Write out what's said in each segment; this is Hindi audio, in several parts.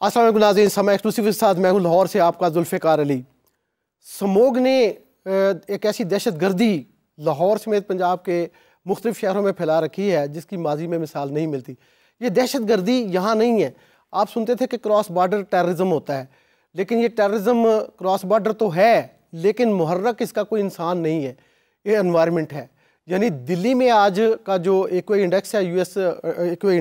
अस्सलाम वालेकुम नाज़रीन, समय एक्सक्लूसिव के साथ मैं हूं लाहौर से आपका जुल्फ़िकार अली। स्मोग ने एक ऐसी दहशत गर्दी लाहौर समेत पंजाब के मुख्तलिफ शहरों में फैला रखी है जिसकी माजी में मिसाल नहीं मिलती। ये दहशत गर्दी यहाँ नहीं है। आप सुनते थे कि क्रॉस बॉर्डर टेररिज्म होता है, लेकिन ये टेररिज्म क्रॉस बॉर्डर तो है, लेकिन मुहर्रक इसका कोई इंसान नहीं है, ये एनवायरनमेंट है। यानी दिल्ली में आज का जो एक्वे इंडेक्स है, यूएस एक्वे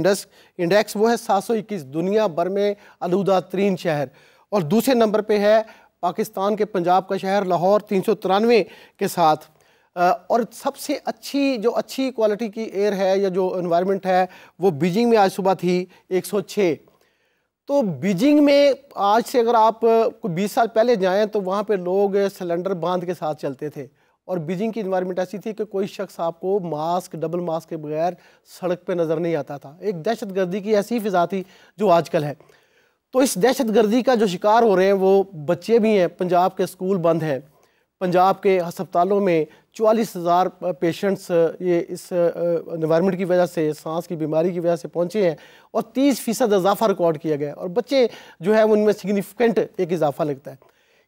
इंडेक्स वो है 721, दुनिया भर में आलूदा तरीन शहर। और दूसरे नंबर पे है पाकिस्तान के पंजाब का शहर लाहौर 393 के साथ। और सबसे अच्छी क्वालिटी की एयर है या जो एनवायरनमेंट है वो बीजिंग में आज सुबह थी 106। तो बीजिंग में आज से अगर आप 20 साल पहले जाएं तो वहाँ पे लोग सिलेंडर बांध के साथ चलते थे, और बीजिंग की इन्वायरमेंट ऐसी थी कि कोई शख्स आपको मास्क, डबल मास्क के बगैर सड़क पे नज़र नहीं आता था। एक दहशत गर्दी की ऐसी फिजा थी जो आजकल है। तो इस दहशत गर्दी का जो शिकार हो रहे हैं वो बच्चे भी हैं। पंजाब के स्कूल बंद हैं, पंजाब के अस्पतालों में 44,000 पेशेंट्स ये इस एनवायरनमेंट की वजह से, सांस की बीमारी की वजह से पहुँचे हैं, और 30% इजाफा रिकॉर्ड किया गया, और बच्चे जो है उनमें सिग्निफिकेंट एक इजाफा लगता है।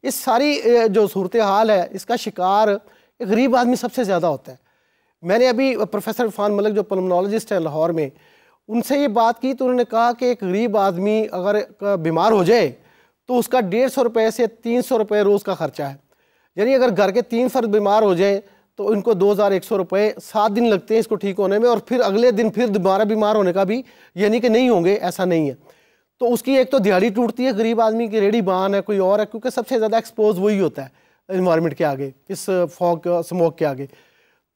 इस सारी जो सूरत हाल है इसका शिकार एक गरीब आदमी सबसे ज़्यादा होता है। मैंने अभी प्रोफेसर इरफान मलिक जो पल्मोनोलॉजिस्ट हैं लाहौर में, उनसे ये बात की तो उन्होंने कहा कि एक गरीब आदमी अगर बीमार हो जाए तो उसका 150 रुपये से 300 रुपये रोज़ का खर्चा है। यानी अगर घर के 3 फर्द बीमार हो जाए तो इनको 2100 रुपये 7 दिन लगते हैं इसको ठीक होने में, और फिर अगले दिन फिर दोबारा बीमार होने का भी यानी कि नहीं होंगे, ऐसा नहीं है। तो उसकी एक तो दिहाड़ी टूटती है, गरीब आदमी की रेडी बान है, कोई और है, क्योंकि सबसे ज़्यादा एक्सपोज वही होता है इन्वायरमेंट के आगे, इस फॉग स्मोक के आगे।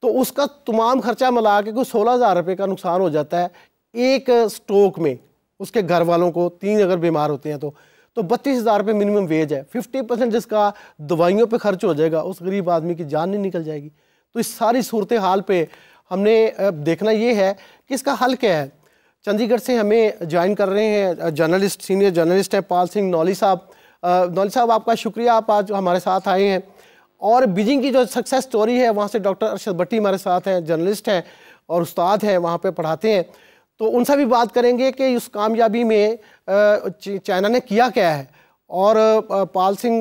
तो उसका तमाम खर्चा मिला के कोई 16,000 रुपये का नुकसान हो जाता है एक स्ट्रोक में। उसके घर वालों को 3 अगर बीमार होते हैं तो 32,000 रुपये मिनिमम वेज है। 50% जिसका दवाइयों पे खर्च हो जाएगा, उस गरीब आदमी की जान नहीं निकल जाएगी। तो इस सारी सूरत हाल पे हमने देखना ये है कि इसका हल क्या है। चंडीगढ़ से हमें ज्वाइन कर रहे हैं जर्नलिस्ट, सीनियर जर्नलिस्ट हैं पाल सिंह नौली साहब। नौली साहब, आपका शुक्रिया, आप आज हमारे साथ आए हैं। और बीजिंग की जो सक्सेस स्टोरी है वहाँ से डॉक्टर अरशद भट्टी हमारे साथ हैं, जर्नलिस्ट हैं और उस्ताद हैं, वहाँ पे पढ़ाते हैं। तो उनसे भी बात करेंगे कि उस कामयाबी में चाइना ने किया क्या है, और पाल सिंह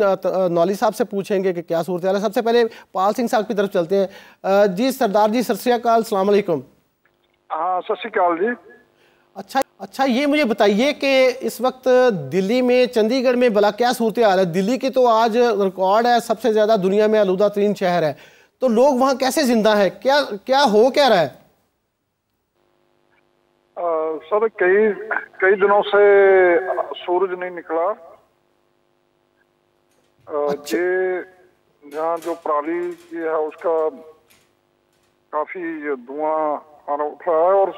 नौली साहब से पूछेंगे कि क्या सूरत हाल है। सबसे पहले पाल सिंह साहब की तरफ चलते हैं। जी सरदार जी, सत श्री अकाल, अस्सलाम वालेकुम। हाँ, सत श्री अकाल जी। अच्छा, ये मुझे बताइए कि इस वक्त दिल्ली में, चंडीगढ़ में भला क्या सूरत हाल है। दिल्ली की तो आज रिकॉर्ड है सबसे ज़्यादा दुनिया में आलूदा तरीन शहर है, तो लोग वहाँ कैसे जिंदा है, क्या हो क्या रहा है? सर, कई दिनों से सूरज नहीं निकला। अच्छा। ये जहाँ जो पराली की है उसका काफी धुआं उठ रहा है, और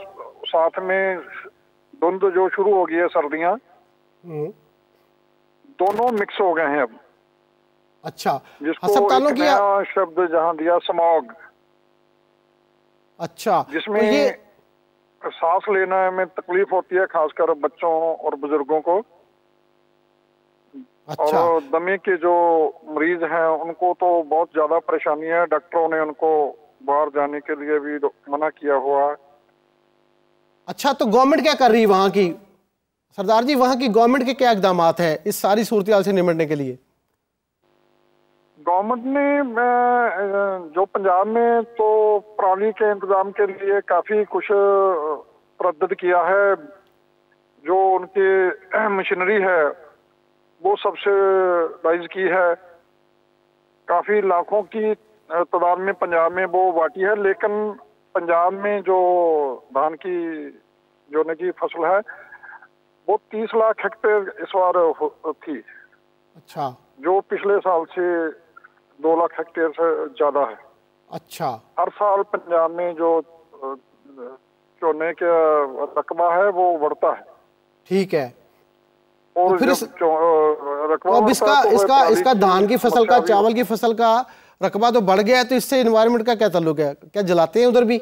साथ में धुंध जो शुरू हो गई है, सर्दियाँ, दोनों मिक्स हो गए हैं अब। अच्छा, जिसको एक नया शब्द जहाँ दिया, स्मॉग। अच्छा, जिसमें तो ये सांस लेने में तकलीफ होती है, खासकर बच्चों और बुजुर्गों को। अच्छा। और दमे के जो मरीज हैं उनको तो बहुत ज्यादा परेशानी है। डॉक्टरों ने उनको बाहर जाने के लिए भी मना किया हुआ है। अच्छा, तो गवर्नमेंट क्या कर रही है वहाँ की? सरदार जी, वहाँ की गवर्नमेंट के क्या इकदाम हैं इस सारी सूरत हाल से निपटने के लिए? गवर्नमेंट ने जो पंजाब में तो पराली के इंतजाम के लिए काफी कुछ तरद्दुद किया है। जो उनकी मशीनरी है वो सब्सिडाइज की है, काफी लाखों की तादाद में पंजाब में वो बांटी है। लेकिन पंजाब में जो धान की जो की फसल है वो 30 लाख हेक्टेयर इस बार थी। अच्छा। जो पिछले साल से 2 लाख हेक्टेयर से ज्यादा है। अच्छा। हर साल पंजाब में जो चोने का रकबा है वो बढ़ता है। ठीक है। और तो फिर रकबा अब इसका धान की फसल का, चावल की फसल का रकबा तो बढ़ गया है, तो इससे एनवायरनमेंट का क्या ताल्लुक है? क्या जलाते हैं उधर भी?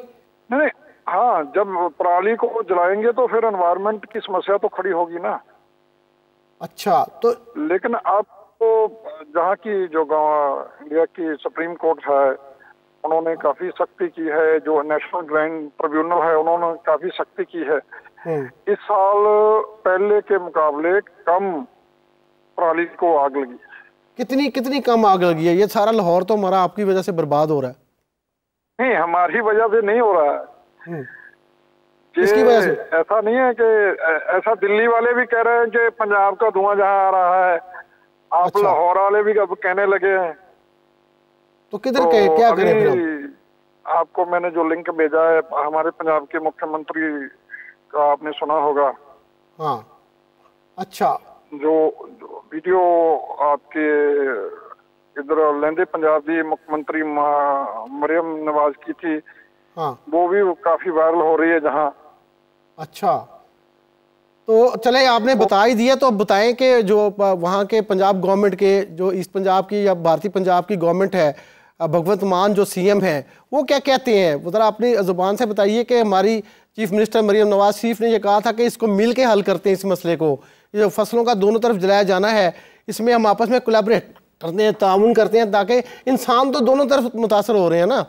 नहीं, हाँ, जब पराली को जलाएंगे तो फिर एनवायरनमेंट की समस्या तो खड़ी होगी ना। अच्छा, तो लेकिन अब तो जहाँ की जो इंडिया की सुप्रीम कोर्ट है उन्होंने काफी सख्ती की है। जो नेशनल ग्राइंड ट्रिब्यूनल है उन्होंने काफी सख्ती की है इस साल पहले के मुकाबले कम पराली को आग लगी। कितनी कितनी कम आग लगी है? ये सारा लाहौर तो हमारा आपकी वजह से बर्बाद हो रहा है। नहीं, हमारी वजह से नहीं हो रहा है। किसकी वजह से? ऐसा नहीं है कि ऐसा दिल्ली वाले भी कह रहे हैं कि पंजाब का धुआं जहां आ रहा है, आप अच्छा। लाहौर वाले भी अब कहने लगे हैं। तो किधर के क्या करें फिर हम? आपको मैंने जो लिंक भेजा है हमारे पंजाब के मुख्यमंत्री का, आपने सुना होगा। हाँ, अच्छा। जो वीडियो आपके इधर लहंदे पंजाब की मुख्यमंत्री मरियम नवाज की थी, हाँ, वो भी काफी वायरल हो रही है जहां। अच्छा, तो चले आपने बता ही दिया तो अब बताएं कि जो वहाँ के पंजाब गवर्नमेंट के, जो ईस्ट पंजाब की या भारतीय पंजाब की गवर्नमेंट है, भगवंत मान जो सीएम है, वो क्या कहते हैं? वो ज़रा अपनी ज़ुबान से बताइए कि हमारी चीफ मिनिस्टर मरियम नवाज शरीफ ने ये कहा था कि इसको मिल के हल करते हैं इस मसले को। ये जो फसलों का दोनों तरफ जलाया जाना है, इसमें हम आपस में कोलैबोरेट करते हैं, ताउन करते हैं, ताकि इंसान तो दोनों तरफ मुतासर हो रहे हैं ना।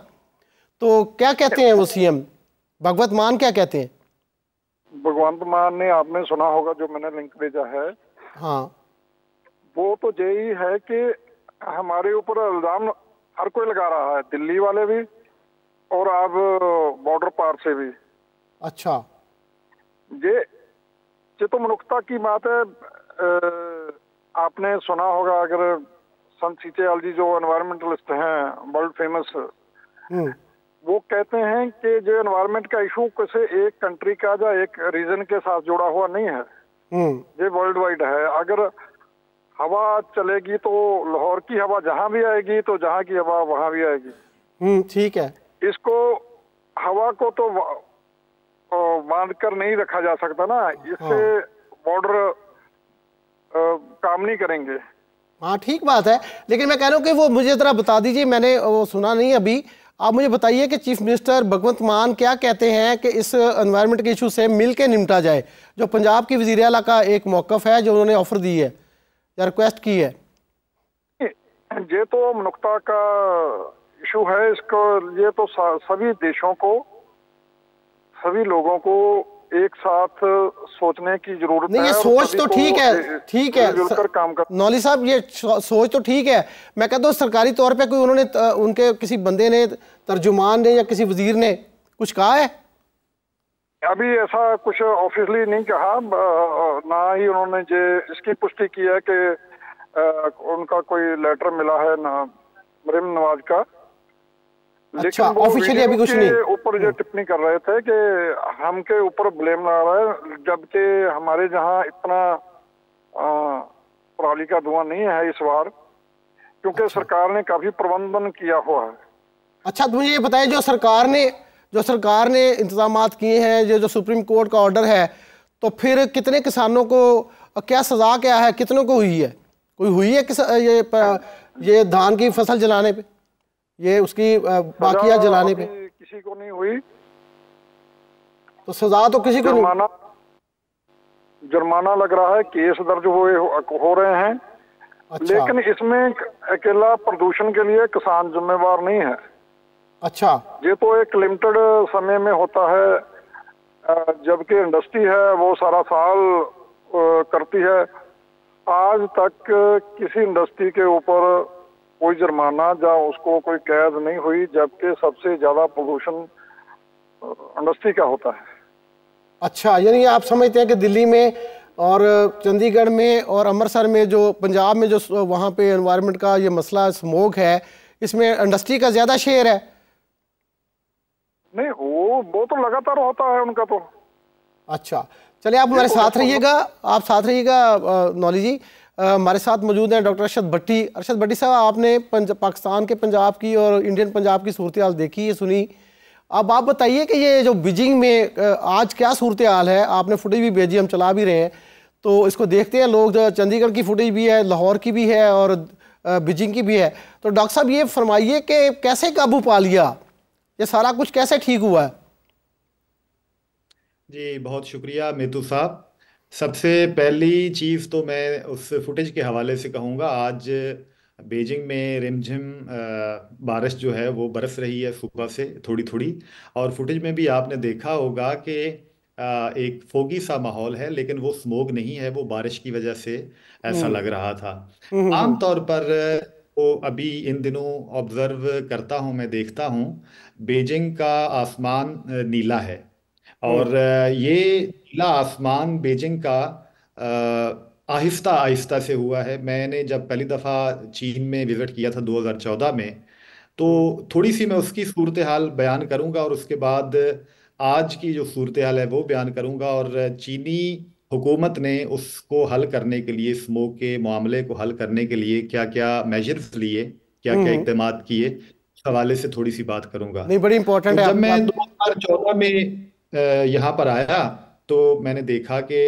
तो क्या कहते हैं वो सीएम भगवंत मान, क्या कहते हैं? भगवंत मान ने, आपने सुना होगा जो मैंने लिंक भेजा है। हाँ, वो तो यही है कि हमारे ऊपर इल्जाम हर कोई लगा रहा है, दिल्ली वाले भी और अब बॉर्डर पार से भी। अच्छा, ये तो मनुष्यता की बात है। आपने सुना होगा, अगर संत सीचेयाल जी जो एनवायरमेंटलिस्ट हैं, वर्ल्ड फेमस, वो कहते हैं कि जो एनवायरमेंट का इशू किसी एक कंट्री का या एक रीजन के साथ जुड़ा हुआ नहीं है, ये वर्ल्ड वाइड है। अगर हवा चलेगी तो लाहौर की हवा जहां भी आएगी, तो जहां की हवा वहां भी आएगी। ठीक है। इसको हवा को तो बांध कर नहीं रखा जा सकता ना, इससे बॉर्डर काम नहीं करेंगे। हाँ, ठीक बात है, लेकिन मैं कह रहा हूँ कि वो मुझे जरा बता दीजिए, मैंने वो सुना नहीं अभी। आप मुझे बताइए कि चीफ मिनिस्टर भगवंत मान क्या कहते हैं कि इस एनवायरनमेंट के इशू से मिल के निपटा जाए, जो पंजाब की वज़ीर आला का एक मौक़िफ़ है जो उन्होंने ऑफर दी है या रिक्वेस्ट की है। ये तो मनुष्यता का इशू है, इसको ये तो सभी देशों को, सभी लोगों को एक साथ सोचने की जरूरत है। नहीं, ये सोच तो ठीक है, ठीक है मिलकर काम कर। नौली साहब, ये सोच तो ठीक है। मैं कहता हूँ सरकारी तौर पे कोई उन्होंने, उनके किसी बंदे ने, तर्जुमान ने या किसी वजीर ने कुछ कहा है? अभी ऐसा कुछ ऑफिशियली नहीं कहा, ना ही उन्होंने इसकी पुष्टि की है कि उनका कोई लेटर मिला है ना मरियम नवाज का। अच्छा, ऑफिशियली अभी कुछ नहीं। ऊपर जो टिप्पणी कर रहे थे कि हम के ऊपर ब्लेम लगा रहा है, जबकि हमारे जहां इतना पराली का धुआं नहीं है इस बार, क्योंकि अच्छा, सरकार ने काफी प्रबंधन किया हुआ है। अच्छा, तो मुझे ये बताएं, जो सरकार ने इंतजामात किए हैं, जो सुप्रीम कोर्ट का ऑर्डर है, तो फिर कितने किसानों को क्या सजा क्या है, कितनों को हुई है? कोई हुई है ये धान की फसल जलाने पे, ये उसकी बाकिया जलाने पे? किसी को नहीं हुई। तो सजा तो किसी को नहीं। जुर्माना लग रहा है, केस दर्ज हो रहे हैं। अच्छा, लेकिन इसमें अकेला प्रदूषण के लिए किसान जिम्मेवार नहीं है। अच्छा, ये तो एक लिमिटेड समय में होता है, जबकि इंडस्ट्री है वो सारा साल करती है। आज तक किसी इंडस्ट्री के ऊपर कोई जुर्माना या उसको कोई कैद नहीं हुई, जबकि सबसे ज्यादा प्रदूषण इंडस्ट्री का होता है। अच्छा, यानी आप समझते हैं कि दिल्ली में और चंडीगढ़ में और अमृतसर में, जो पंजाब में, जो वहाँ पे एनवायरनमेंट का ये मसला स्मोक है, इसमें इंडस्ट्री का ज़्यादा शेयर है? नहीं, वो तो लगातार होता है उनका तो। अच्छा, चलिए आप हमारे साथ रहिएगा, आप साथ रहिएगा नौली जी। हमारे साथ मौजूद हैं डॉक्टर अरशद भट्टी। अरशद भट्टी साहब, आपने पाकिस्तान के पंजाब की और इंडियन पंजाब की सूरत हाल देखी है, सुनी। अब आप बताइए कि ये जो बीजिंग में आज क्या सूरत हाल है? आपने फुटेज भी भेजी, हम चला भी रहे हैं, तो इसको देखते हैं लोग। चंडीगढ़ की फुटेज भी है, लाहौर की भी है और बीजिंग की भी है। तो डॉक्टर साहब ये फरमाइए कि कैसे काबू पा लिया, ये सारा कुछ कैसे ठीक हुआ है? जी, बहुत शुक्रिया मेतू साहब। सबसे पहली चीज़ तो मैं उस फुटेज के हवाले से कहूँगा। आज बीजिंग में रिमझिम बारिश जो है वो बरस रही है सुबह से थोड़ी थोड़ी, और फुटेज में भी आपने देखा होगा कि एक फोगी सा माहौल है, लेकिन वो स्मोक नहीं है, वो बारिश की वजह से ऐसा हम्म लग रहा था। हम्म आमतौर पर वो अभी इन दिनों ऑब्जर्व करता हूँ, मैं देखता हूँ बीजिंग का आसमान नीला है। हम्म और ये नीला आसमान बीजिंग का आहिस्ता आहिस्ता से हुआ है। मैंने जब पहली दफ़ा चीन में विजिट किया था 2014 में, तो हम्म थोड़ी सी मैं उसकी सूरत हाल बयान करूंगा, और उसके बाद आज की जो सूरत हाल है वो बयान करूंगा। और चीनी हुकूमत ने उसको हल करने के लिए, स्मोक के मामले को हल करने के लिए क्या क्या मेजर्स लिए, क्या क्या हम्म। इकदाम किए, इस हवाले से थोड़ी सी बात करूंगा। नहीं, बड़ी इंपॉर्टेंट तो है जब आपकी मैं बात। 2014 में यहाँ पर आया, तो मैंने देखा कि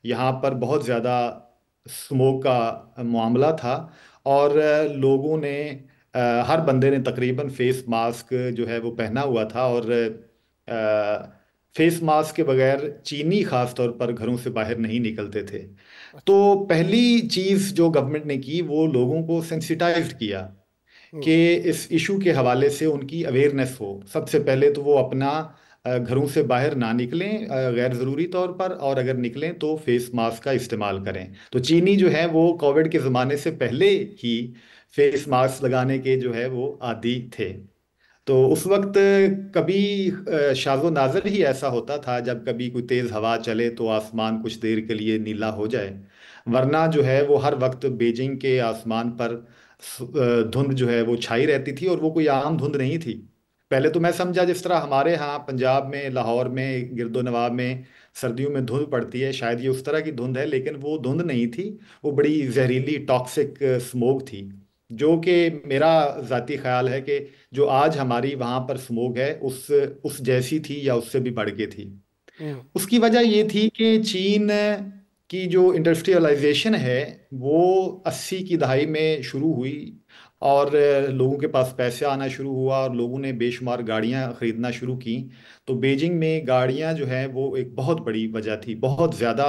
यहाँ पर बहुत ज़्यादा स्मोक का मामला था। और लोगों ने, हर बंदे ने तकरीबन फेस मास्क जो है वो पहना हुआ था। और फेस मास्क के बगैर चीनी खास तौर पर घरों से बाहर नहीं निकलते थे। तो अच्छा। पहली चीज़ जो गवर्नमेंट ने की, वो लोगों को सेंसिटाइज्ड किया हम्म कि इस इशू के हवाले से उनकी अवेयरनेस हो। सबसे पहले तो वो अपना घरों से बाहर ना निकलें गैर ज़रूरी तौर पर, और अगर निकलें तो फेस मास्क का इस्तेमाल करें। तो चीनी जो है वो कोविड के ज़माने से पहले ही फेस मास्क लगाने के जो है वो आदी थे। तो उस वक्त कभी शाज़ो नाज़र ही ऐसा होता था, जब कभी कोई तेज़ हवा चले तो आसमान कुछ देर के लिए नीला हो जाए। वरना जो है वो हर वक्त बीजिंग के आसमान पर धुंध जो है वो छाई रहती थी, और वो कोई आम धुंध नहीं थी। पहले तो मैं समझा जिस तरह हमारे यहाँ पंजाब में, लाहौर में, गिरदो नवाब में सर्दियों में धुंध पड़ती है, शायद ये उस तरह की धुंध है, लेकिन वो धुंध नहीं थी। वो बड़ी जहरीली टॉक्सिक स्मोक थी, जो कि मेरा ज़ाती ख्याल है कि जो आज हमारी वहाँ पर स्मोक है उस जैसी थी या उससे भी बढ़ के थी। हम्म उसकी वजह ये थी कि चीन की जो इंडस्ट्रियलाइजेशन है वो 80 की दहाई में शुरू हुई, और लोगों के पास पैसे आना शुरू हुआ, और लोगों ने बेशुमार गाड़ियां खरीदना शुरू की। तो बीजिंग में गाड़ियां जो है वो एक बहुत बड़ी वजह थी। बहुत ज़्यादा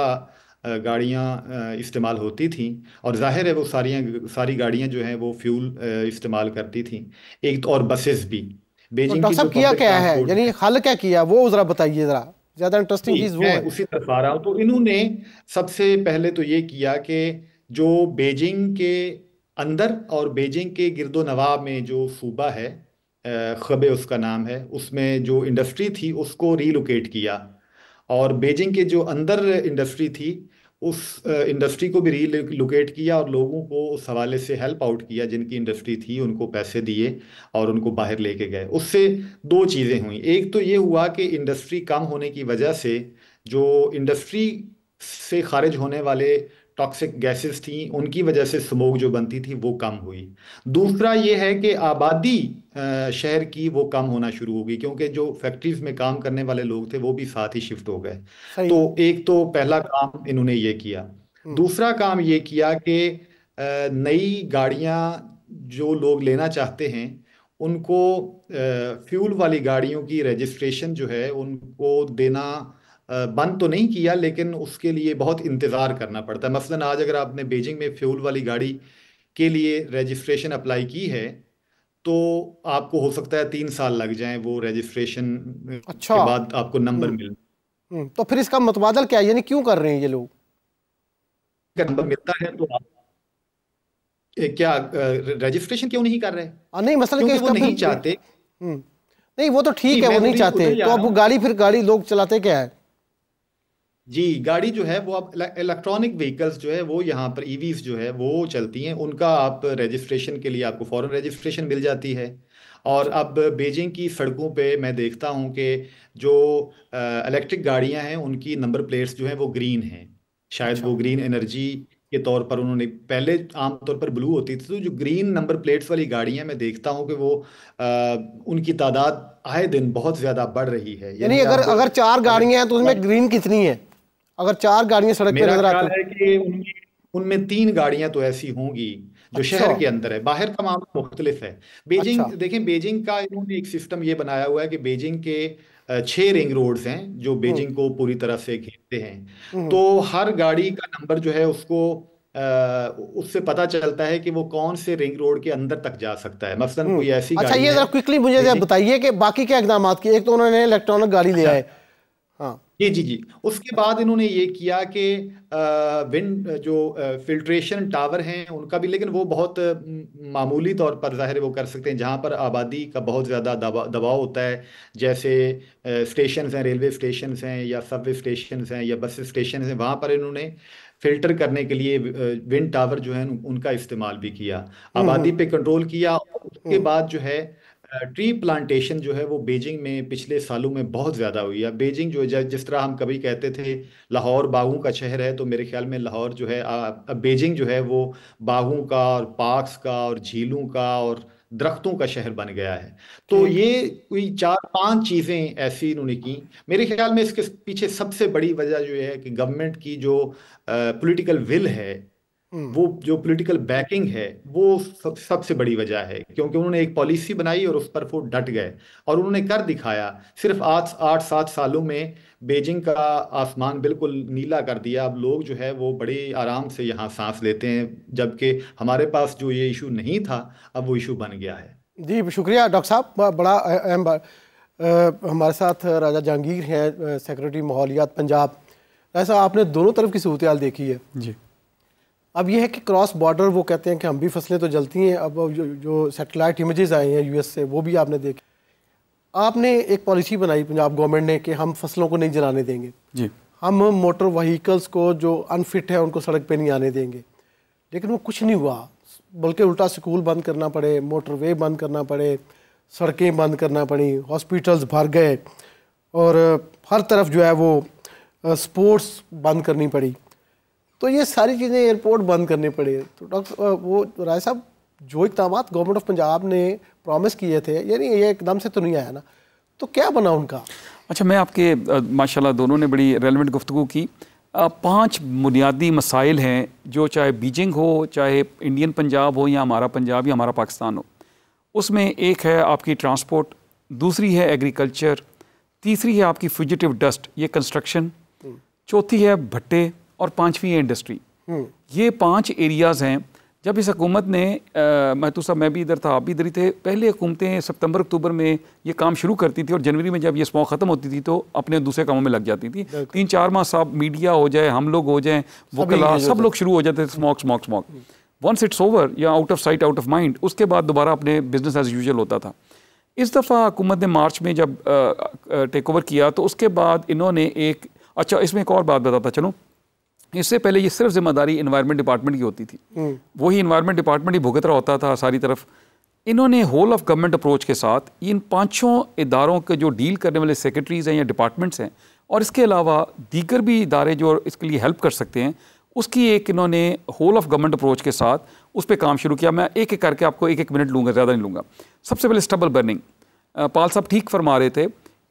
गाड़ियां इस्तेमाल होती थी, और जाहिर है वो सारी गाड़ियां जो हैं वो फ्यूल इस्तेमाल करती थी। एक तो, और बसेस भी। तो बीजिंग डॉक्टर की साहब जो किया पब्लिक क्या है, ट्रांसपोर्ट यानी है, हल क्या किया वो जरा बताइए, जरा ज्यादा इंटरेस्टिंग जी चीज वो मैं है। उसी तरफ आ रहा हूँ। तो इन्होंने सबसे पहले तो ये किया कि जो बीजिंग के अंदर और बीजिंग के गिरदो नवाब में जो सूबा है, खबे उसका नाम है, उसमें जो इंडस्ट्री थी उसको रीलोकेट किया। और बीजिंग के जो अंदर इंडस्ट्री थी, उस इंडस्ट्री को भी रीलोकेट किया, और लोगों को उस हवाले से हेल्प आउट किया। जिनकी इंडस्ट्री थी उनको पैसे दिए और उनको बाहर लेके गए। उससे दो चीज़ें हुई। एक तो ये हुआ कि इंडस्ट्री कम होने की वजह से जो इंडस्ट्री से खारिज होने वाले टॉक्सिक गैसेस थी, उनकी वजह से स्मोक जो बनती थी वो कम हुई। हम्म, दूसरा ये है कि आबादी शहर की वो कम होना शुरू हो गई, क्योंकि जो फैक्ट्रीज में काम करने वाले लोग थे वो भी साथ ही शिफ्ट हो गए। सही। तो एक तो पहला काम इन्होंने ये किया। हम्म दूसरा काम ये किया कि नई गाड़ियां जो लोग लेना चाहते हैं उनको फ्यूल वाली गाड़ियों की रजिस्ट्रेशन जो है उनको देना बंद तो नहीं किया, लेकिन उसके लिए बहुत इंतज़ार करना पड़ता है। मसलन आज अगर आपने बीजिंग में फ्यूल वाली गाड़ी के लिए रजिस्ट्रेशन अप्लाई की है, तो आपको हो सकता है 3 साल लग जाएं वो रजिस्ट्रेशन अच्छा। के बाद आपको नंबर मिल तो फिर इसका मतबादल क्या है, यानी क्यों कर रहे हैं ये लोग? का नंबर मिलता है तो आप क्या रजिस्ट्रेशन क्यों नहीं कर रहे? नहीं, मसला कि क्योंकि वो इसका फिर नहीं चाहते। नहीं, वो तो जी ठीक है, वो मैं नहीं उधर उधर चाहते, ही तो आ रहा अब हूँ। गाड़ी, फिर गाड़ी लोग चलाते क्या है? जी गाड़ी जो है वो अब इलेक्ट्रॉनिक व्हीकल्स जो है वो यहाँ पर ईवीज जो है वो चलती हैं। उनका आप रजिस्ट्रेशन के लिए आपको फॉरेन रजिस्ट्रेशन मिल जाती है। और अच्छा। अब बीजिंग की सड़कों पे मैं देखता हूँ कि जो इलेक्ट्रिक गाड़ियाँ हैं उनकी नंबर प्लेट्स जो हैं वो ग्रीन हैं। शायद अच्छा। वो ग्रीन एनर्जी के तौर पर उन्होंने, पहले आमतौर पर ब्लू होती थी, तो जो ग्रीन नंबर प्लेट्स वाली गाड़ियाँ मैं देखता हूँ कि वो उनकी तादाद आए दिन बहुत ज़्यादा बढ़ रही है। यानी यानी अगर अब अगर चार अगर गाड़ियां हैं तो उसमें ग्रीन कितनी है, अगर चार गाड़ियां सड़क पे मेरा नजर आती ख्याल हैं? है कि उनमें उनमें 3 गाड़ियां तो ऐसी होंगी जो अच्छा। शहर के अंदर है। बाहर का मामला मुख्तलिफ है। अच्छा। बीजिंग देखें, बीजिंग का इन्होंने एक सिस्टम ये बनाया हुआ है कि बीजिंग के 6 रिंग रोड्स हैं जो हम्म बीजिंग को पूरी तरह से घेरते हैं। हम्म तो हर गाड़ी का नंबर जो है उसको उससे पता चलता है कि वो कौन से रिंग रोड के अंदर तक जा सकता है। मसलन कोई ऐसी अच्छा, गाड़ी ये है जरा क्विकली मुझे जरा बीजिंग। बताइए कि बाकी क्या इकदाम किए। एक तो उन्होंने इलेक्ट्रॉनिक गाड़ी ले अच्छा, आए। हाँ। जी जी जी। उसके बाद इन्होंने ये किया कि विंड जो फिल्ट्रेशन टावर हैं उनका भी, लेकिन वो बहुत मामूली तौर पर ज़ाहिर है वो कर सकते हैं जहाँ पर आबादी का बहुत ज़्यादा दबाव होता है, जैसे स्टेशन हैं, रेलवे स्टेशन हैं या सबवे स्टेशन हैं या बस स्टेशन हैं, वहाँ पर इन्होंने फिल्टर करने के लिए विंड टावर जो है उनका इस्तेमाल भी किया, आबादी हम्म पे कंट्रोल किया। उसके हम्म बाद जो है ट्री प्लांटेशन जो है वो बीजिंग में पिछले सालों में बहुत ज़्यादा हुई है। बीजिंग जो है, जिस तरह हम कभी कहते थे लाहौर बागों का शहर है, तो मेरे ख्याल में लाहौर जो है अब बीजिंग जो है वो बागों का और पार्क्स का और झीलों का और दरख्तों का शहर बन गया है। तो ठीक। ये कोई 4-5 चीज़ें ऐसी इन्होंने की। मेरे ख्याल में इसके पीछे सबसे बड़ी वजह जो है कि गवर्नमेंट की जो पॉलिटिकल विल है, हम्म वो जो पॉलिटिकल बैकिंग है, वो सबसे बड़ी वजह है, क्योंकि उन्होंने एक पॉलिसी बनाई और उस पर वो डट गए और उन्होंने कर दिखाया। सिर्फ 8-7 सालों में बीजिंग का आसमान बिल्कुल नीला कर दिया। अब लोग जो है वो बड़े आराम से यहाँ सांस लेते हैं, जबकि हमारे पास जो ये इशू नहीं था अब वो इशू बन गया है। जी शुक्रिया डॉक्टर साहब, बड़ा अहम हमारे साथ राजा जहांगीर हैं, सेक्रेटरी माहौलियात पंजाब। ऐसा आपने दोनों तरफ की सूरत हाल देखी है जी। अब यह है कि क्रॉस बॉर्डर वो कहते हैं कि हम भी फसलें तो जलती हैं, अब जो सैटेलाइट इमेजेस आए हैं यूएस से वो भी आपने देखे। आपने एक पॉलिसी बनाई पंजाब गवर्नमेंट ने कि हम फसलों को नहीं जलाने देंगे जी। हम मोटर व्हीकल्स को जो अनफिट है उनको सड़क पे नहीं आने देंगे, लेकिन वो कुछ नहीं हुआ, बल्कि उल्टा स्कूल बंद करना पड़े, मोटरवे बंद करना पड़े, सड़कें बंद करना पड़ी, हॉस्पिटल्स भर गए और हर तरफ जो है वो स्पोर्ट्स बंद करनी पड़ी। तो ये सारी चीज़ें, एयरपोर्ट बंद करने पड़े। तो डॉक्टर वो राय साहब, जो इक़दाम गवर्नमेंट ऑफ पंजाब ने प्रॉमिस किए थे, यानी ये एकदम से तो नहीं आया ना, तो क्या बना उनका? अच्छा, मैं आपके माशाल्लाह दोनों ने बड़ी रेलेवेंट गुफ्तगू की। 5 बुनियादी मसाइल हैं जो चाहे बीजिंग हो, चाहे इंडियन पंजाब हो या हमारा पंजाब या हमारा पाकिस्तान हो, उसमें एक है आपकी ट्रांसपोर्ट, दूसरी है एग्रीकल्चर, तीसरी है आपकी फ्यूजिटिव डस्ट, ये कंस्ट्रक्शन, चौथी है भट्टे और 5वीं है इंडस्ट्री। ये 5 एरियाज़ हैं। जब इस हुकूमत ने महतू साहब, मैं भी इधर था, आप भी इधर ही थे, पहले हुकूमतें सितंबर अक्टूबर में ये काम शुरू करती थी और जनवरी में जब ये स्मॉक ख़त्म होती थी तो अपने दूसरे कामों में लग जाती थी। 3-4 माह साहब मीडिया हो जाए, हम लोग हो जाएं, वकला सब लोग शुरू हो जाते थे smoke smoke smoke. Once it's over या out of sight out of mind, उसके बाद दोबारा अपने बिजनेस एज यूजुअल होता था। इस दफ़ा हुकूमत ने मार्च में जब टेक ओवर किया तो उसके बाद इन्होंने एक, अच्छा इसमें एक और बात बताता चलूँ, इससे पहले ये सिर्फ जिम्मेदारी इन्वायरमेंट डिपार्टमेंट की होती थी, वही इन्वायरमेंट डिपार्टमेंट ही भुगत रहा होता था सारी तरफ। इन्होंने होल ऑफ गवर्नमेंट अप्रोच के साथ इन 5 इदारों के जो डील करने वाले सेक्रेटरीज हैं या डिपार्टमेंट्स हैं और इसके अलावा दीगर भी इदारे जो इसके लिए हेल्प कर सकते हैं, उसकी एक इन्होंने होल ऑफ गवर्नमेंट अप्रोच के साथ उस पर काम शुरू किया। मैं एक एक करके आपको 1-1 मिनट लूँगा, ज़्यादा नहीं लूँगा। सबसे पहले स्टबल बर्निंग, पाल साहब ठीक फरमा रहे थे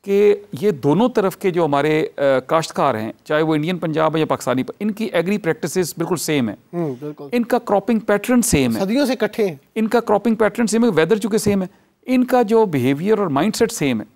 कि ये दोनों तरफ के जो हमारे काश्तकार हैं, चाहे वो इंडियन पंजाब है या पाकिस्तानी, इनकी एग्री प्रैक्टिसेस बिल्कुल सेम है, इनका क्रॉपिंग पैटर्न सेम है, सदियों से इकट्ठे हैं, इनका क्रॉपिंग पैटर्न सेम है, वेदर चूँकि सेम है, इनका जो बिहेवियर और माइंडसेट सेम है।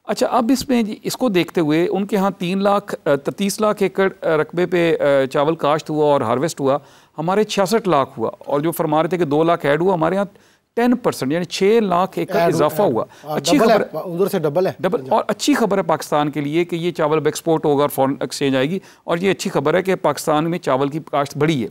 अच्छा, अब इसमें इसको देखते हुए उनके यहाँ 30 लाख एकड़ रकबे पे चावल काश्त हुआ और हार्वेस्ट हुआ, हमारे 66 लाख हुआ, और जो फरमा रहे थे कि 2 लाख ऐड हुआ, हमारे यहाँ 10% यानी 6 लाख एकड़ इजाफा हुआ। अच्छी खबर, उधर से डबल है, डबल, और अच्छी खबर है पाकिस्तान के लिए कि ये चावल अब एक्सपोर्ट होगा और फॉरेन एक्सचेंज आएगी, और ये अच्छी खबर है कि पाकिस्तान में चावल की काश्त बढ़ी है।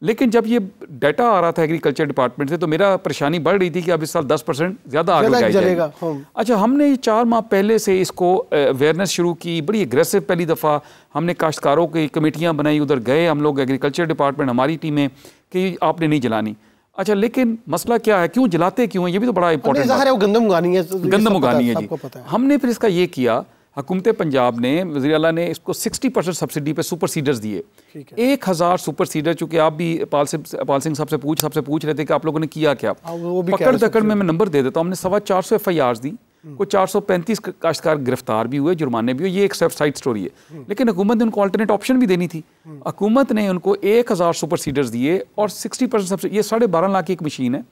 लेकिन जब ये डाटा आ रहा था एग्रीकल्चर डिपार्टमेंट से तो मेरा परेशानी बढ़ रही थी कि अब इस साल 10% ज़्यादा आगे लगाई जाएगी। अच्छा, हमने 4 माह पहले से इसको अवेयरनेस शुरू की, बड़ी एग्रेसिव, पहली दफ़ा हमने काश्तकारों की कमेटियाँ बनाई, उधर गए हम लोग एग्रीकल्चर डिपार्टमेंट, हमारी टीमें, कि आपने नहीं जलानी। अच्छा, लेकिन मसला क्या है, क्यों जलाते क्यों है, ये भी तो बड़ा इंपॉर्टेंट है। वो गंदम उगानी है, गंदम उगानी है जी। हमने फिर इसका ये किया, हुकूमत पंजाब ने, वज़ीर आला ने इसको 60% सब्सिडी पे सुपर सीडर्स दिए, 1000 सुपर सीडर। चूँकि आप भी पाल सिंह साहब से पूछ रहे थे कि आप लोगों ने किया क्या, पकड़ दकड़ में मैं नंबर दे देता हूँ। हमने 425 FIRs दी, कुछ 435 काश्तकार गिरफ्तार भी हुए, जुर्माने भी हुए, ये एक साइड स्टोरी है। लेकिन हुकूमत ने उनको अल्टरनेट ऑप्शन भी देनी थी, हुकूमत ने उनको 1000 सुपर सीडर्स दिए और 60% सब्सिडी। ये 12.5 लाख की एक मशीन है,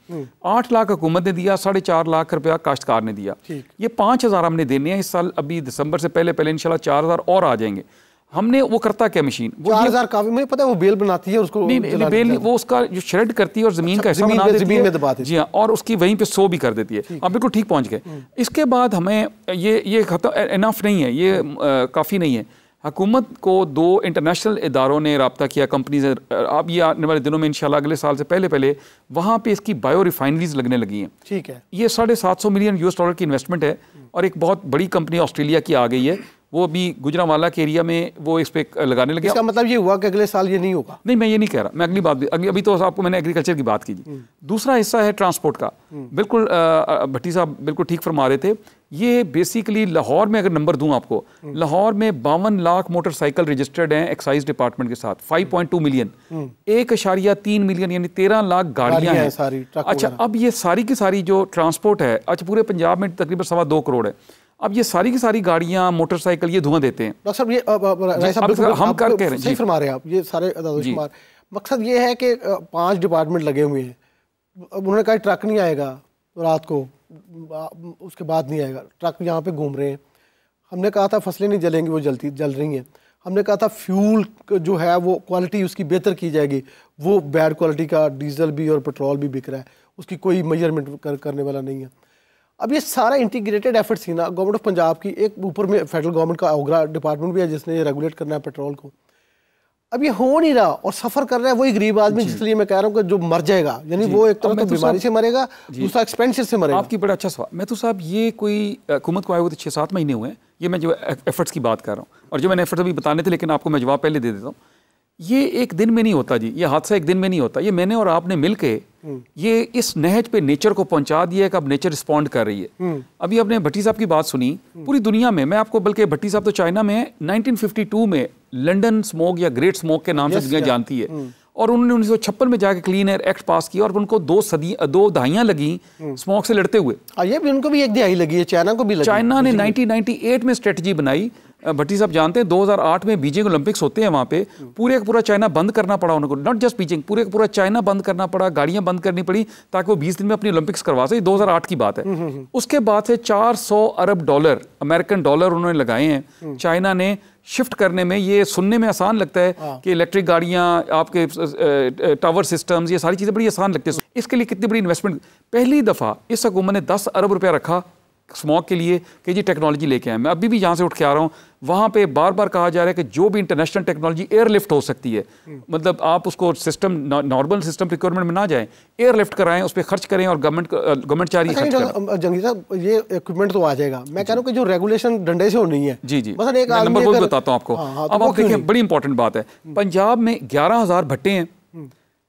8 लाख हुकूमत ने दिया, 4.5 लाख रुपया काश्तकार ने दिया। ये 5000 हमने देने हैं इस साल, अभी दिसंबर से पहले इंशाल्लाह 4000 और आ जाएंगे। हमने वो करता क्या मशीन, वो 4000 काफी, मुझे पता है वो बेल बनाती है, उसको नहीं बेल नहीं, वो उसका जो श्रेड करती है और जमीन का हिस्सा बना देती है, जमीन में दबा देती है, जी हाँ, और उसकी वहीं पे सो भी कर देती है। आप बिल्कुल ठीक पहुंच गए। इसके बाद हमें ये खत्म इनफ नहीं है, ये काफ़ी नहीं है, हुकूमत को 2 इंटरनेशनल इदारों ने रब्ता किया, कंपनीज। अब ये आने वाले दिनों में इंशाल्लाह अगले साल से पहले वहाँ पे इसकी बायो रिफाइनरीज लगने लगी हैं। ठीक है। ये $750 मिलियन की इन्वेस्टमेंट है और एक बहुत बड़ी कंपनी ऑस्ट्रेलिया की आ गई है, वो अभी गुजरांवाला के एरिया में वो इस पे लगाने लगे। इसका मतलब ये हुआ कि अगले साल ये नहीं होगा? नहीं, मैं ये नहीं कह रहा, मैं अगली बात अभी तो आपको मैंने एग्रीकल्चर की बात की जी। दूसरा हिस्सा है ट्रांसपोर्ट का। बिल्कुल भट्टी साहब बिल्कुल ठीक फरमा रहे थे। ये बेसिकली लाहौर में अगर नंबर दूं आपको, लाहौर में 52 लाख मोटरसाइकिल रजिस्टर्ड हैं एक्साइज डिपार्टमेंट के साथ, 5.2 मिलियन, 1.3 मिलियन यानी 13 लाख गाड़ियां हैं सारी। अच्छा, अब ये सारी की सारी जो ट्रांसपोर्ट है, अच्छा पूरे पंजाब में तकरीबन 2.25 करोड़ है। अब ये सारी की सारी गाड़ियां मोटरसाइकिल ये धुआं देते हैं। डॉक्टर साहब ये हम कर कह रहे हैं, सही फरमा रहे हैं आप, ये सारे मकसद ये है कि 5 डिपार्टमेंट लगे हुए हैं। उन्होंने कहा ट्रक नहीं आएगा रात को, उसके बाद नहीं आएगा, ट्रक यहाँ पे घूम रहे हैं। हमने कहा था फसलें नहीं जलेंगी, वो जल रही हैं। हमने कहा था फ्यूल जो है वो क्वालिटी उसकी बेहतर की जाएगी, वो बैड क्वालिटी का डीजल भी और पेट्रोल भी बिक रहा है, उसकी कोई मेजरमेंट करने वाला नहीं है। अब ये सारा इंटीग्रेटेड एफर्ट थी ना गवर्नमेंट ऑफ पंजाब की, एक ऊपर में फेडरल गवर्नमेंट का ओगरा डिपार्टमेंट भी है जिसने ये रेगुलेट करना है पेट्रोल को। अब ये हो नहीं रहा और सफ़र कर रहा है वही गरीब आदमी, जिसलिए मैं कह रहा हूँ कि जो मर जाएगा, यानी वो एक तरह तो बीमारी से मरेगा, दूसरा एक्सपेंसिव से मरेगा। आपकी बड़ा अच्छा सवाल। मैं तो साहब ये कोई हुकूमत को आए हुए 6-7 महीने हुए हैं, ये मैं जो एफर्ट्स की बात कर रहा हूँ और जो मैंने एफर्ट्स अभी बताने थे, लेकिन आपको मैं जवाब पहले दे देता हूँ। ये एक दिन में नहीं होता जी, ये हादसा एक दिन में नहीं होता। ये मैंने और आपने मिलके ये इस नहज पे नेचर को पहुंचा दिया है कि अब नेचर रिस्पॉन्ड कर रही है। अभी आपने भट्टी साहब की बात सुनी, पूरी दुनिया में, मैं आपको बल्कि भट्टी साहब तो चाइना में 1952 में लंदन स्मोक या ग्रेट स्मोक के नाम से दुनिया जानती है, और उन्होंने 1956 में जाके क्लीन एयर एक्ट पास किया और उनको 2 दहाइयां लगी स्मोक से लड़ते हुए। ये भी उनको भी 1 दहाई लगी है, चाइना को भी लगी। चाइना ने 1998 में स्ट्रेटजी बनाई। भट्टी साहब जानते हैं 2008 में बीजिंग ओलंपिक्स होते हैं, वहाँ पे पूरे का पूरा चाइना बंद करना पड़ा उनको, नॉट जस्ट बीजिंग, पूरे का पूरा चाइना बंद करना पड़ा, गाड़ियां बंद करनी पड़ी ताकि वो 20 दिन में अपनी ओलंपिक्स करवा सके। 2008 की बात है। उसके बाद से $400 अरब अमेरिकन डॉलर उन्होंने लगाए हैं चाइना ने शिफ्ट करने में। ये सुनने में आसान लगता है कि इलेक्ट्रिक गाड़ियां, आपके टावर सिस्टम्स, ये सारी चीज़ें बड़ी आसान लगती है। इसके लिए कितनी बड़ी इन्वेस्टमेंट। पहली दफ़ा इस हुकूमत ने 10 अरब रुपया रखा स्मॉग के लिए कि जी टेक्नोलॉजी लेके आए। मैं अभी भी जहाँ से उठ के आ रहा हूँ वहाँ पे बार बार कहा जा रहा है कि जो भी इंटरनेशनल टेक्नोलॉजी एयरलिफ्ट हो सकती है, मतलब आप उसको सिस्टम नॉर्मल सिस्टम प्रिक्योरमेंट में ना जाएं, एयरलिफ्ट कराएं, उस पर खर्च करें और गवर्नमेंट चाह खर्च करें। जंगी साहब, ये इक्विपमेंट तो आ जाएगा, मैं कह रहा हूँ कि जो रेगुलेशन डंडे से होनी है। जी जी, बस एक नंबर वो बताता हूँ आपको। अब आप देखिए, बड़ी इंपॉर्टेंट बात है, पंजाब में 11,000 भट्टे हैं,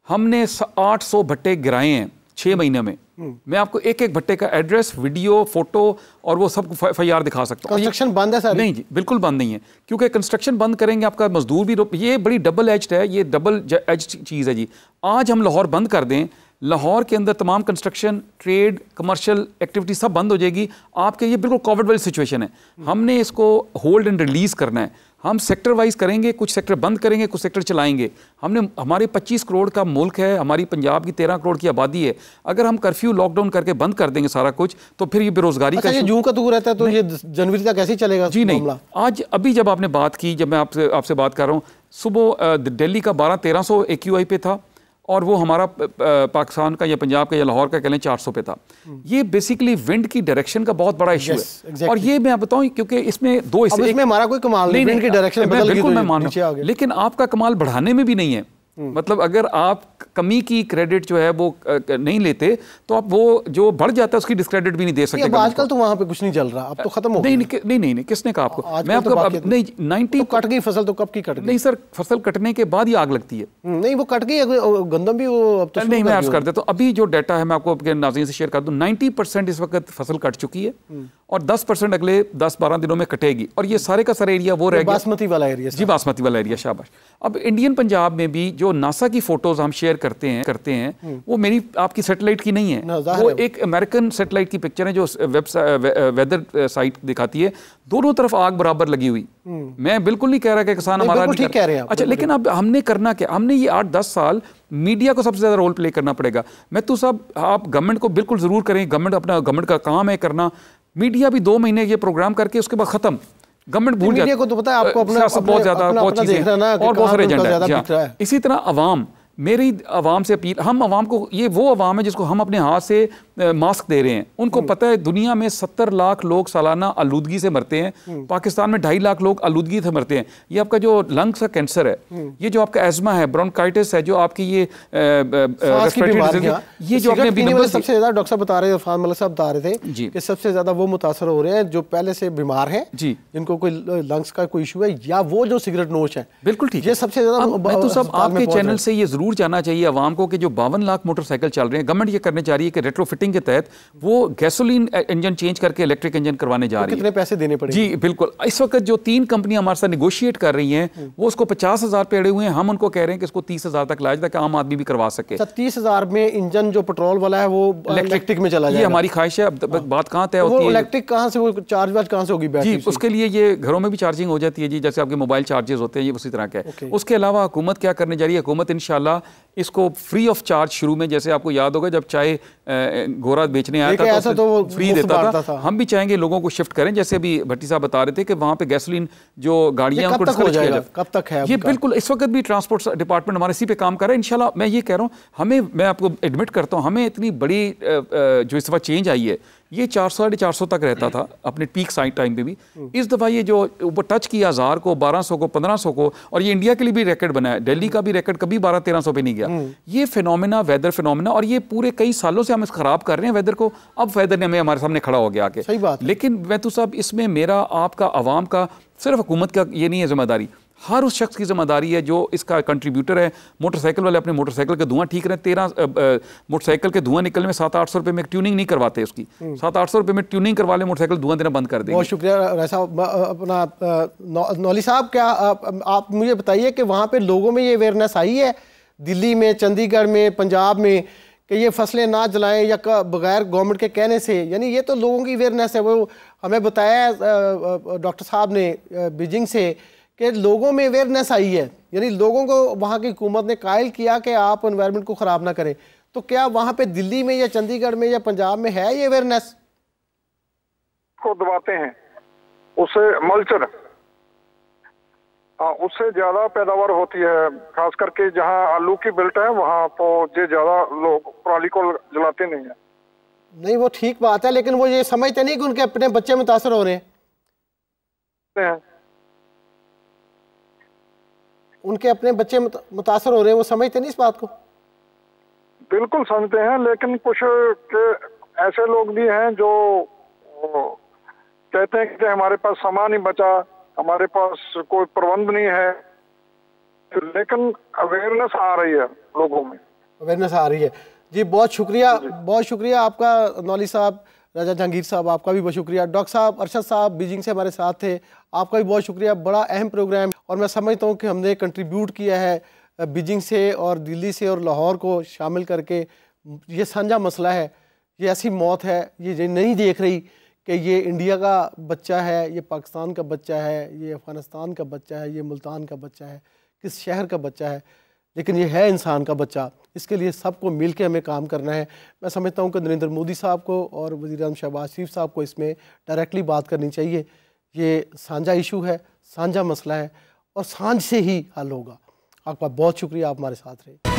हमने 800 भट्टे गिराए हैं 6 महीने में। मैं आपको एक एक भट्टे का एड्रेस, वीडियो, फोटो और वो सब FIR दिखा सकता हूँ। कंस्ट्रक्शन बंद है सर? नहीं जी, बिल्कुल बंद नहीं है, क्योंकि कंस्ट्रक्शन बंद करेंगे आपका मजदूर भी, ये बड़ी डबल एज्ड है, ये डबल एज्ड चीज़ है जी। आज हम लाहौर बंद कर दें, लाहौर के अंदर तमाम कंस्ट्रक्शन, ट्रेड, कमर्शियल एक्टिविटी सब बंद हो जाएगी आपके। ये बिल्कुल कोविड वाली सिचुएशन है, हमने इसको होल्ड एंड रिलीज करना है। हम सेक्टर वाइज करेंगे, कुछ सेक्टर बंद करेंगे, कुछ सेक्टर चलाएंगे। हमारे 25 करोड़ का मुल्क है, हमारी पंजाब की 13 करोड़ की आबादी है। अगर हम कर्फ्यू लॉकडाउन करके बंद कर देंगे सारा कुछ, तो फिर ये बेरोजगारी का जून का तो रहता है, तो ये जनवरी तक कैसे चलेगा? जी नहीं, आज अभी जब आपने बात की, जब मैं आपसे बात कर रहा हूँ, सुबह दिल्ली का 1200-1300 AQI पे था और वो हमारा पाकिस्तान का या पंजाब का या लाहौर का कह लें 400 पे था। ये बेसिकली विंड की डायरेक्शन का बहुत बड़ा इशू है। और ये मैं बताऊं क्योंकि इसमें 2 हिस्से, इसमें हमारा कोई कमाल नहीं, विंड की डायरेक्शन बदल गई, बिल्कुल मैं मान रहा हूं, लेकिन आपका कमाल बढ़ाने में भी नहीं है। मतलब अगर आप कमी की क्रेडिट जो है वो नहीं लेते, तो आप वो जो बढ़ जाता है उसकी डिस्क्रेडिट भी नहीं दे सकते। आजकल तो वहां पे कुछ नहीं चल रहा, अब तो खत्म हो गया। नहीं, किसने कहा आपको? मैं आपको नहीं, 90 कट गई फसल, तो कब की कट गई? नहीं सर, फसल कटने के बाद ही आग लगती है। नहीं, वो कट गई, गंदम भी वो अब तो नहीं, मैं अर्ज कर देता हूं। अभी जो डाटा है मैं आपको नाज़रीन से शेयर कर दूं, 90% इस वक्त फसल कट चुकी है और 10% अगले 10-12 दिनों में कटेगी। और ये सारे का सारा एरिया वो रह गया, बासमती वाला एरिया। जी, बासमती वाला एरिया, शाबाश। अब इंडियन पंजाब में भी जो नासा की फोटोज हम शेयर करते हैं वो मेरी आपकी सैटेलाइट की नहीं है, वो एक अमेरिकन सैटेलाइट की पिक्चर है जो वेदर साइट दिखाती है। दोनों तरफ आग बराबर लगी हुई। मैं बिल्कुल नहीं कह रहा कि किसान हमारा नहीं कह रहे हैं। अच्छा, लेकिन अब हमने करना क्या? हमने ये 8-10 साल मीडिया को सबसे ज्यादा रोल प्ले करना पड़ेगा। मैं तो सब आप गवर्नमेंट को बिल्कुल जरूर करें, गवर्नमेंट का काम है करना। मीडिया भी 2 महीने ये प्रोग्राम करके उसके बाद खत्म, गवर्नमेंट भूल जाती है। को तो पता है आपको, अपना बहुत ज्यादा बहुत चीजें और बहुत सारे एजेंडा। इसी तरह अवाम, मेरी आवाम से अपील, हम आवाम को, ये वो आवाम है जिसको हम अपने हाथ से मास्क दे रहे हैं, उनको पता है दुनिया में 70 लाख लोग सालाना आलूदगी से मरते हैं, पाकिस्तान में 2.5 लाख लोग आलूदगी से मरते हैं। ये आपका जो लंग्स का कैंसर है, ये जो आपका एजमा है, ब्रोंकाइटिस है, जो आपकी ये ये जो अपने सबसे ज्यादा डॉक्टर साहब बता रहे थे, इरफान मलिक साहब बता रहे थे कि सबसे ज्यादा वो मुतासर हो रहे हैं जो पहले से बीमार हैं, जिनको कोई लंग्स का कोई इशू है, या वो जो सिगरेट नोश है। बिल्कुल ठीक, ये सबसे ज्यादा। मैं तो सब आपके चैनल से ये जरूर जानना चाहिए आवाम को कि जो 52 लाख मोटरसाइकिल चल रहे हैं, गवर्नमेंट ये करने जा रही है कि रेट्रोफिटिंग के तहत वो गैसोलीन इंजन चेंज करके इलेक्ट्रिक इंजन करवाने जा रही है। कितने पैसे देने पड़ेंगे? जी बिल्कुल। इस वक्त जो 3 कंपनियां हमारे साथ निगोशिएट कर रही हैं, वो उसको 50,000 पे अड़े हुए हैं, हम उनको कह रहे हैं कि इसको 30,000 तक लाया जाए ताकि आम आदमी भी करवा सके। 30,000 में इंजन जो पेट्रोल वाला है वो इलेक्ट्रिक में चला जाएगा। ये हमारी ख्वाहिश है। बात कहाँ तय होती है, इलेक्ट्रिक कहाँ से, वो चार्ज वार्ज कहाँ से होगी बैटरी? जी उसके लिए ये घरों में भी चार्जिंग हो जाती है जी, जैसे आपके मोबाइल चार्जेस होते हैं, ये उसी तरह का है। उसके अलावा हुकूमत क्या करने जा रही है, हुकूमत इंशाल्लाह इसको फ्री ऑफ चार्ज, शुरू में जैसे आपको याद होगा जब चाय गोरा बेचने आया था तो फ्री देता था, हम भी चाहेंगे लोगों को शिफ्ट करें, जैसे अभी भट्टी साहब बता रहे थे कि वहाँ पे गैसोलीन जो गाड़ियाँ कब तक हो जाएगा, कब तक है ये? बिल्कुल, इस वक्त भी ट्रांसपोर्ट डिपार्टमेंट हमारे इसी पे काम कर रहा है इंशाल्लाह। मैं ये कह रहा हूँ, हमें, मैं आपको एडमिट करता हूँ, हमें इतनी बड़ी जो इस दफ़ा चेंज आई है, ये 400-450 तक रहता था अपने पीक साइड टाइम पे भी, इस दफ़ा ये जो ऊपर टच किया 1000 को, 1200 को, 1500 को, और ये इंडिया के लिए भी रिकॉर्ड बना है, दिल्ली का भी रिकॉर्ड कभी 1200-1300 पे नहीं गया। ये फिनोमेना, वेदर फिनोमेना, और ये पूरे कई सालों से हम इस खराब कर रहे हैं वेदर को, अब वेदर ने हमें हमारे सामने खड़ा हो गया आके। सही बात। लेकिन मैं तो साहब इसमें मेरा, आपका, आवाम का, सिर्फ हुकूमत का ये नहीं है जिम्मेदारी, हर उस शख्स की जिम्मेदारी है जो इसका कंट्रीब्यूटर है। मोटरसाइकिल वाले अपने मोटरसाइकिल का धुआं ठीक रहे, 13 मोटरसाइकिल के धुआं निकलने में 700-800 रुपये में ट्यूनिंग नहीं करवाते उसकी, 700-800 रुपये में ट्यूनिंग करवा ले, मोटरसाइकिल धुआं देना बंद कर देंगे। बहुत शुक्रिया राय साहब। अपना नौली साहब, क्या आप मुझे बताइए कि वहाँ पे लोगों में ये अवेयरनेस आई है, दिल्ली में, चंडीगढ़ में, पंजाब में, कि ये फसलें ना जलाएं या बगैर गवर्नमेंट के कहने से? यानी ये तो लोगों की अवेयरनेस है। वो हमें बताया डॉक्टर साहब ने बीजिंग से कि लोगों में अवेयरनेस आई है, यानी लोगों को वहाँ की हुकूमत ने कायल किया कि आप एनवायरनमेंट को ख़राब ना करें। तो क्या वहाँ पे दिल्ली में या चंडीगढ़ में या पंजाब में है ये अवेयरनेस? को दबाते हैं उससे मल्चर, उससे ज़्यादा पैदावार होती है, खास करके जहाँ आलू की बेल्ट है वहाँ तो ये ज़्यादा लोग पराली को जलाते नहीं है। नहीं वो ठीक बात है, लेकिन वो ये समझते नहीं कि उनके अपने बच्चे मुतासर हो रहे हैं। उनके अपने बच्चे मुतासर हो रहे हैं, वो समझते नहीं इस बात को? बिल्कुल समझते हैं, लेकिन कुछ ऐसे लोग भी हैं जो कहते हैं कि हमारे पास सामान नहीं बचा, हमारे पास कोई प्रबंध नहीं है, लेकिन अवेयरनेस आ रही है लोगों में, अवेयरनेस आ रही है। जी बहुत शुक्रिया, बहुत शुक्रिया आपका नौली साहब, राजा जहांगीर साहब आपका भी बहुत शुक्रिया, डॉक्टर साहब अरशद साहब बीजिंग से हमारे साथ थे, आपका भी बहुत शुक्रिया। बड़ा अहम प्रोग्राम, और मैं समझता हूँ कि हमने कंट्रीब्यूट किया है बीजिंग से और दिल्ली से और लाहौर को शामिल करके। ये साझा मसला है, ये ऐसी मौत है, ये नहीं देख रही कि ये इंडिया का बच्चा है, ये पाकिस्तान का बच्चा है, ये अफ़गानिस्तान का बच्चा है, ये मुल्तान का बच्चा है, किस शहर का बच्चा है, लेकिन ये है इंसान का बच्चा। इसके लिए सबको मिल के हमें काम करना है। मैं समझता हूँ कि नरेंद्र मोदी साहब को और वज़ीर-ए-आज़म शहबाज शरीफ साहब को इसमें डायरेक्टली बात करनी चाहिए। ये साझा इशू है, साझा मसला है, और सांझ से ही हल होगा। आपका बहुत शुक्रिया, आप हमारे साथ रहे।